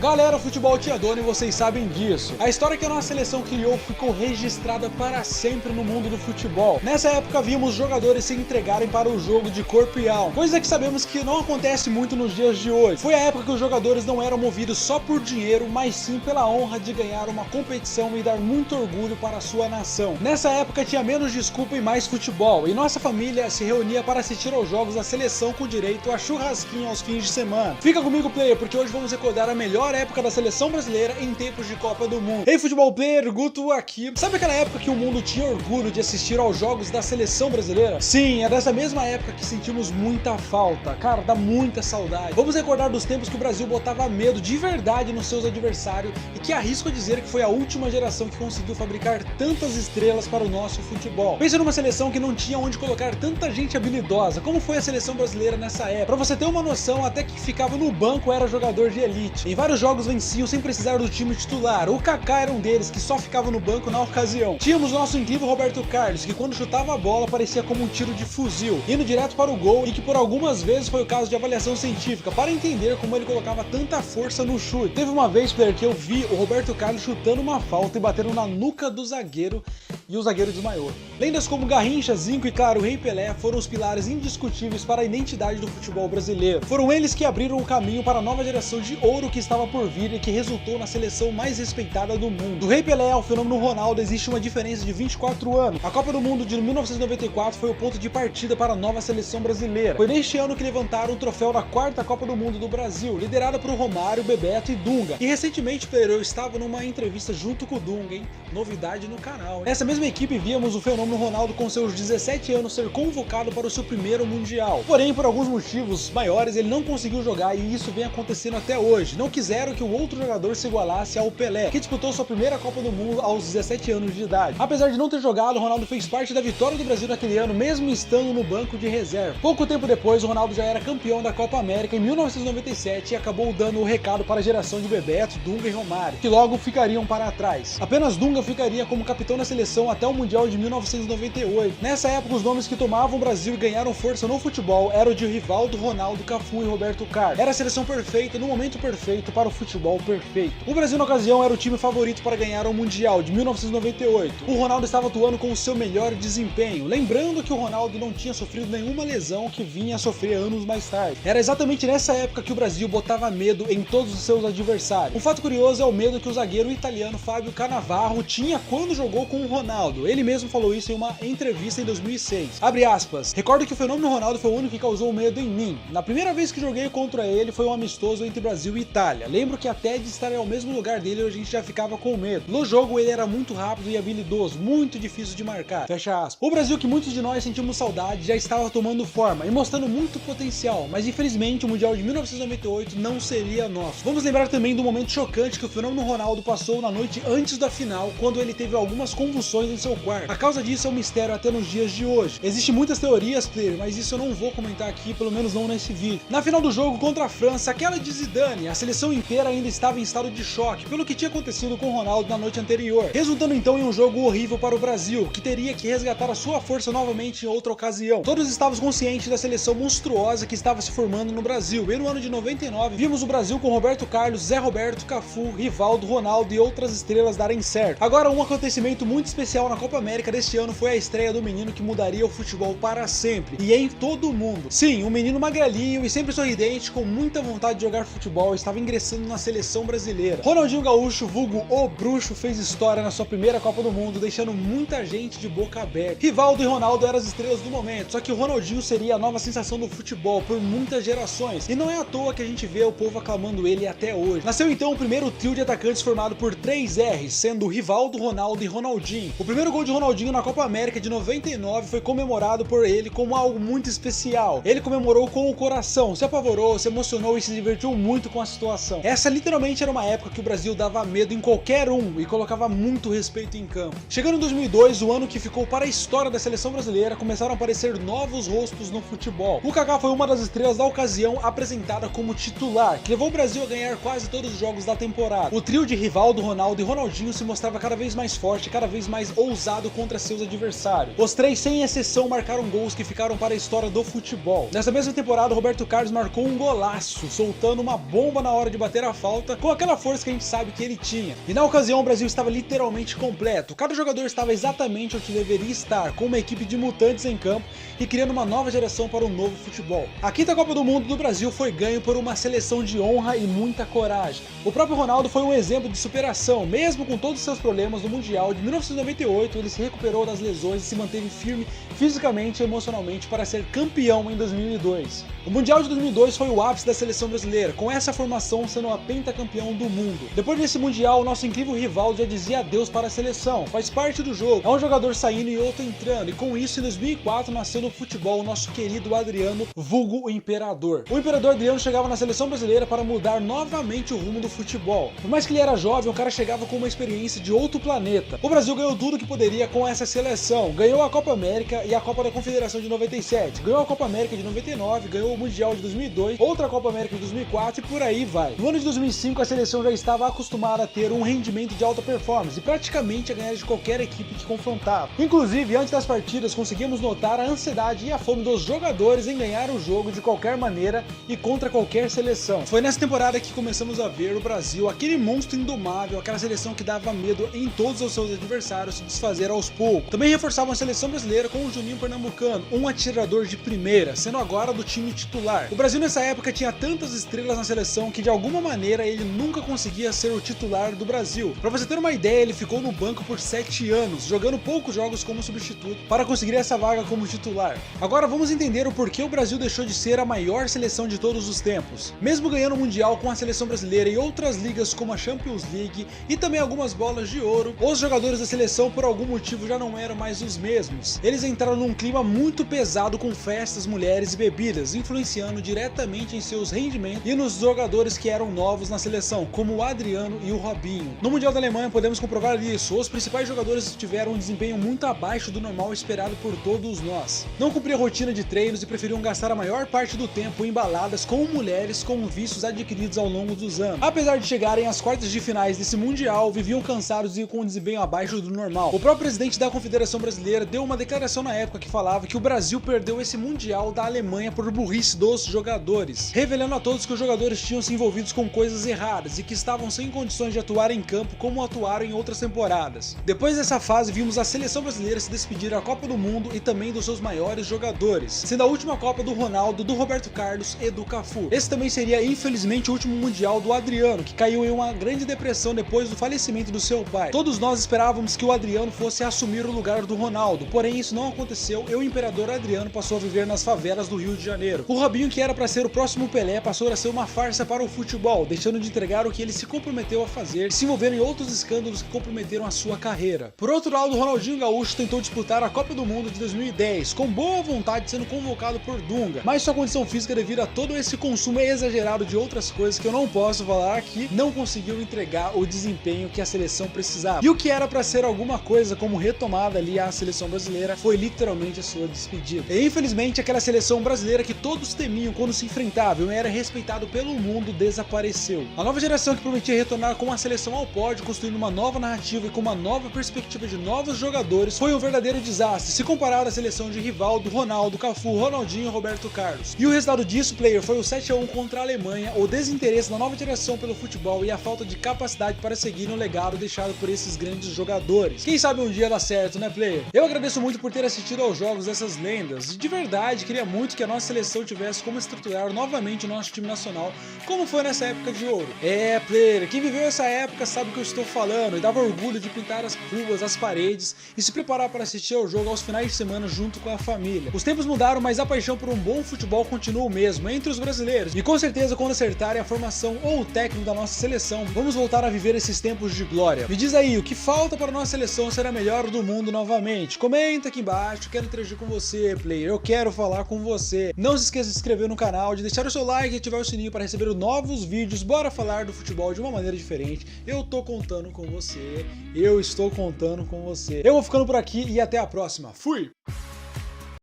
Galera, o futebol tinha dono e vocês sabem disso. A história que a nossa seleção criou ficou registrada para sempre no mundo do futebol. Nessa época vimos jogadores se entregarem para o jogo de corpo e alma, coisa que sabemos que não acontece muito nos dias de hoje. Foi a época que os jogadores não eram movidos só por dinheiro, mas sim pela honra de ganhar uma competição e dar muito orgulho para a sua nação. Nessa época tinha menos desculpa e mais futebol, e nossa família se reunia para assistir aos jogos da seleção com direito a churrasquinho aos fins de semana. Fica comigo, player, porque hoje vamos recordar a melhor época da seleção brasileira em tempos de Copa do Mundo. Ei, futebol player, Guto aqui. Sabe aquela época que o mundo tinha orgulho de assistir aos jogos da seleção brasileira? Sim, é dessa mesma época que sentimos muita falta. Cara, dá muita saudade. Vamos recordar dos tempos que o Brasil botava medo de verdade nos seus adversários e que arrisco dizer que foi a última geração que conseguiu fabricar tantas estrelas para o nosso futebol. Pensa numa seleção que não tinha onde colocar tanta gente habilidosa, como foi a seleção brasileira nessa época. Pra você ter uma noção, até que ficava no banco era jogador de elite. Em vários jogos venciam sem precisar do time titular. O Kaká era um deles, que só ficava no banco na ocasião. Tínhamos o nosso incrível Roberto Carlos, que quando chutava a bola parecia como um tiro de fuzil, indo direto para o gol, e que por algumas vezes foi o caso de avaliação científica, para entender como ele colocava tanta força no chute. Teve uma vez, player, que eu vi o Roberto Carlos chutando uma falta e batendo na nuca do zagueiro, e o zagueiro desmaiou. Lendas como Garrincha, Zico e, claro, o Rei Pelé foram os pilares indiscutíveis para a identidade do futebol brasileiro. Foram eles que abriram o caminho para a nova geração de ouro que estava por vir e que resultou na seleção mais respeitada do mundo. Do Rei Pelé ao fenômeno Ronaldo existe uma diferença de 24 anos. A Copa do Mundo de 1994 foi o ponto de partida para a nova seleção brasileira. Foi neste ano que levantaram o troféu da quarta Copa do Mundo do Brasil, liderada por Romário, Bebeto e Dunga. E recentemente, eu estava numa entrevista junto com o Dunga, hein? Novidade no canal, hein? Nessa mesma equipe víamos o fenômeno Ronaldo com seus 17 anos ser convocado para o seu primeiro Mundial. Porém, por alguns motivos maiores, ele não conseguiu jogar e isso vem acontecendo até hoje. Não quiseram que o outro jogador se igualasse ao Pelé, que disputou sua primeira Copa do Mundo aos 17 anos de idade. Apesar de não ter jogado, Ronaldo fez parte da vitória do Brasil naquele ano, mesmo estando no banco de reserva. Pouco tempo depois, o Ronaldo já era campeão da Copa América em 1997 e acabou dando o recado para a geração de Bebeto, Dunga e Romário, que logo ficariam para trás. Apenas Dunga ficaria como capitão da seleção até o Mundial de 1998. Nessa época, os nomes que tomavam o Brasil e ganharam força no futebol eram de Rivaldo, Ronaldo, Cafu e Roberto Carlos. Era a seleção perfeita no momento perfeito para o futebol perfeito. O Brasil na ocasião era o time favorito para ganhar o Mundial de 1998. O Ronaldo estava atuando com o seu melhor desempenho, lembrando que o Ronaldo não tinha sofrido nenhuma lesão que vinha a sofrer anos mais tarde. Era exatamente nessa época que o Brasil botava medo em todos os seus adversários. Um fato curioso é o medo que o zagueiro italiano Fábio Cannavaro tinha quando jogou com o Ronaldo. Ele mesmo falou isso em uma entrevista em 2006. Abre aspas. Recordo que o fenômeno Ronaldo foi o único que causou medo em mim. Na primeira vez que joguei contra ele foi um amistoso entre Brasil e Itália. Lembro que até de estar ao mesmo lugar dele a gente já ficava com medo. No jogo ele era muito rápido e habilidoso, muito difícil de marcar. Fecha aspas. O Brasil que muitos de nós sentimos saudade já estava tomando forma e mostrando muito potencial, mas infelizmente o Mundial de 1998 não seria nosso. Vamos lembrar também do momento chocante que o fenômeno Ronaldo passou na noite antes da final, quando ele teve algumas convulsões em seu quarto. A causa disso é um mistério até nos dias de hoje. Existem muitas teorias, player, mas isso eu não vou comentar aqui, pelo menos não nesse vídeo. Na final do jogo contra a França, aquela de Zidane, a seleção inteira ainda estava em estado de choque pelo que tinha acontecido com o Ronaldo na noite anterior, resultando então em um jogo horrível para o Brasil, que teria que resgatar a sua força novamente em outra ocasião. Todos estávamos conscientes da seleção monstruosa que estava se formando no Brasil, e no ano de 99 vimos o Brasil com Roberto Carlos, Zé Roberto, Cafu, Rivaldo, Ronaldo e outras estrelas darem certo. Agora, um acontecimento muito especial na Copa América deste ano foi a estreia do menino que mudaria o futebol para sempre, e em todo o mundo. Sim, um menino magrelinho e sempre sorridente, com muita vontade de jogar futebol, estava ingressando na seleção brasileira. Ronaldinho Gaúcho, vulgo o Bruxo, fez história na sua primeira Copa do Mundo, deixando muita gente de boca aberta. Rivaldo e Ronaldo eram as estrelas do momento, só que o Ronaldinho seria a nova sensação do futebol por muitas gerações, e não é à toa que a gente vê o povo aclamando ele até hoje. Nasceu então o primeiro trio de atacantes formado por 3 R's, sendo Rivaldo, Ronaldo e Ronaldinho. O primeiro gol de Ronaldinho na Copa América de 99 foi comemorado por ele como algo muito especial. Ele comemorou com o coração, se apavorou, se emocionou e se divertiu muito com a situação. Essa literalmente era uma época que o Brasil dava medo em qualquer um e colocava muito respeito em campo. Chegando em 2002, o ano que ficou para a história da seleção brasileira, começaram a aparecer novos rostos no futebol. O Kaká foi uma das estrelas da ocasião apresentada como titular, que levou o Brasil a ganhar quase todos os jogos da temporada. O trio de Rivaldo, Ronaldo e Ronaldinho se mostrava cada vez mais forte, cada vez mais ousado contra seus adversários. Os três, sem exceção, marcaram gols que ficaram para a história do futebol. Nessa mesma temporada, Roberto Carlos marcou um golaço, soltando uma bomba na hora de bater a falta, com aquela força que a gente sabe que ele tinha. E na ocasião, o Brasil estava literalmente completo. Cada jogador estava exatamente onde deveria estar, com uma equipe de mutantes em campo e criando uma nova geração para o novo futebol. A quinta Copa do Mundo do Brasil foi ganho por uma seleção de honra e muita coragem. O próprio Ronaldo foi um exemplo de superação, mesmo com todos os seus problemas no Mundial de 1998, ele se recuperou das lesões e se manteve firme fisicamente e emocionalmente para ser campeão em 2002. O Mundial de 2002 foi o ápice da seleção brasileira, com essa formação sendo a pentacampeão do mundo. Depois desse Mundial, o nosso incrível Rivaldo já dizia adeus para a seleção, faz parte do jogo, é um jogador saindo e outro entrando, e com isso em 2004 nasceu no futebol o nosso querido Adriano, vulgo o Imperador. O Imperador Adriano chegava na seleção brasileira para mudar novamente o rumo do futebol. Por mais que ele era jovem, o cara chegava com uma experiência de outro planeta. O Brasil ganhou tudo que poderia com essa seleção, ganhou a Copa América e a Copa da Confederação de 97, ganhou a Copa América de 99, ganhou o Mundial de 2002, outra Copa América de 2004 e por aí vai. No ano de 2005 a seleção já estava acostumada a ter um rendimento de alta performance e praticamente a ganhar de qualquer equipe que confrontava. Inclusive, antes das partidas conseguimos notar a ansiedade e a fome dos jogadores em ganhar o jogo de qualquer maneira e contra qualquer seleção. Foi nessa temporada que começamos a ver o Brasil, aquele monstro indomável, aquela seleção que dava medo em todos os seus adversários, se desfazer aos poucos. Também reforçavam a seleção brasileira com o Juninho Pernambucano, um atirador de primeira, sendo agora do time titular. O Brasil nessa época tinha tantas estrelas na seleção que de alguma maneira ele nunca conseguia ser o titular do Brasil. Pra você ter uma ideia, ele ficou no banco por 7 anos, jogando poucos jogos como substituto para conseguir essa vaga como titular. Agora vamos entender o porquê o Brasil deixou de ser a maior seleção de todos os tempos. Mesmo ganhando o Mundial com a seleção brasileira e outras ligas como a Champions League e também algumas bolas de ouro, os jogadores da seleção por algum motivo já não eram mais os mesmos. Eles entraram num clima muito pesado com festas, mulheres e bebidas, influenciando diretamente em seus rendimentos e nos jogadores que eram novos na seleção, como o Adriano e o Robinho. No Mundial da Alemanha podemos comprovar isso, os principais jogadores tiveram um desempenho muito abaixo do normal esperado por todos nós. Não cumpriam a rotina de treinos e preferiam gastar a maior parte do tempo em baladas com mulheres com vícios adquiridos ao longo dos anos. Apesar de chegarem às quartas de finais desse Mundial, viviam cansados e com um desempenho abaixo do normal. O próprio presidente da Confederação Brasileira deu uma declaração na época que falava que o Brasil perdeu esse Mundial da Alemanha por burrice dos jogadores, revelando a todos que os jogadores tinham se envolvidos com coisas erradas e que estavam sem condições de atuar em campo como atuaram em outras temporadas. Depois dessa fase, vimos a seleção brasileira se despedir da Copa do Mundo e também dos seus maiores jogadores, sendo a última Copa do Ronaldo, do Roberto Carlos e do Cafu. Esse também seria infelizmente o último Mundial do Adriano, que caiu em uma grande depressão depois do falecimento do seu pai. Todos nós esperávamos que o Adriano fosse assumir o lugar do Ronaldo, porém isso não aconteceu e o Imperador Adriano passou a viver nas favelas do Rio de Janeiro. O Robinho, que era para ser o próximo Pelé, passou a ser uma farsa para o futebol, deixando de entregar o que ele se comprometeu a fazer e se envolvendo em outros escândalos que comprometeram a sua carreira. Por outro lado, o Ronaldinho Gaúcho tentou disputar a Copa do Mundo de 2010, com boa vontade sendo convocado por Dunga, mas sua condição física devido a todo esse consumo exagerado de outras coisas que eu não posso falar aqui, não conseguiu entregar o desempenho que a seleção precisava. E o que era para ser alguma coisa como retomada ali à seleção brasileira foi literalmente a sua despedida. E infelizmente aquela seleção brasileira que todos temiam quando se enfrentavam e era respeitado pelo mundo desapareceu. A nova geração que prometia retornar com a seleção ao pódio, construindo uma nova narrativa e com uma nova perspectiva de novos jogadores, foi um verdadeiro desastre se comparado à seleção de Rivaldo, Ronaldo, Cafu, Ronaldinho e Roberto Carlos. E o resultado disso, player, foi o 7-1 contra a Alemanha, o desinteresse da nova geração pelo futebol e a falta de capacidade para seguir no legado deixado por esses grandes jogadores. Quem sabe um dia dá certo, né, player? Eu agradeço muito por ter assistido aos jogos dessas lendas e de verdade queria muito que a nossa seleção tivesse como estruturar novamente o nosso time nacional, como foi nessa época de ouro. É, player, quem viveu essa época sabe o que eu estou falando e dava orgulho de pintar as ruas, as paredes e se preparar para assistir ao jogo aos finais de semana junto com a família. Os tempos mudaram, mas a paixão por um bom futebol continua o mesmo entre os brasileiros e com certeza quando acertarem a formação ou o técnico da nossa seleção, vamos voltar a viver esses tempos de glória. Me diz aí, o que falta para a nossa seleção ser a melhor do mundo novamente? Comenta aqui embaixo, quero interagir com você, player, eu quero falar com você. Não se esqueça de se inscrever no canal, de deixar o seu like e ativar o sininho para receber novos vídeos. Bora falar do futebol de uma maneira diferente. Eu tô contando com você, eu estou contando com você. Eu vou ficando por aqui e até a próxima. Fui!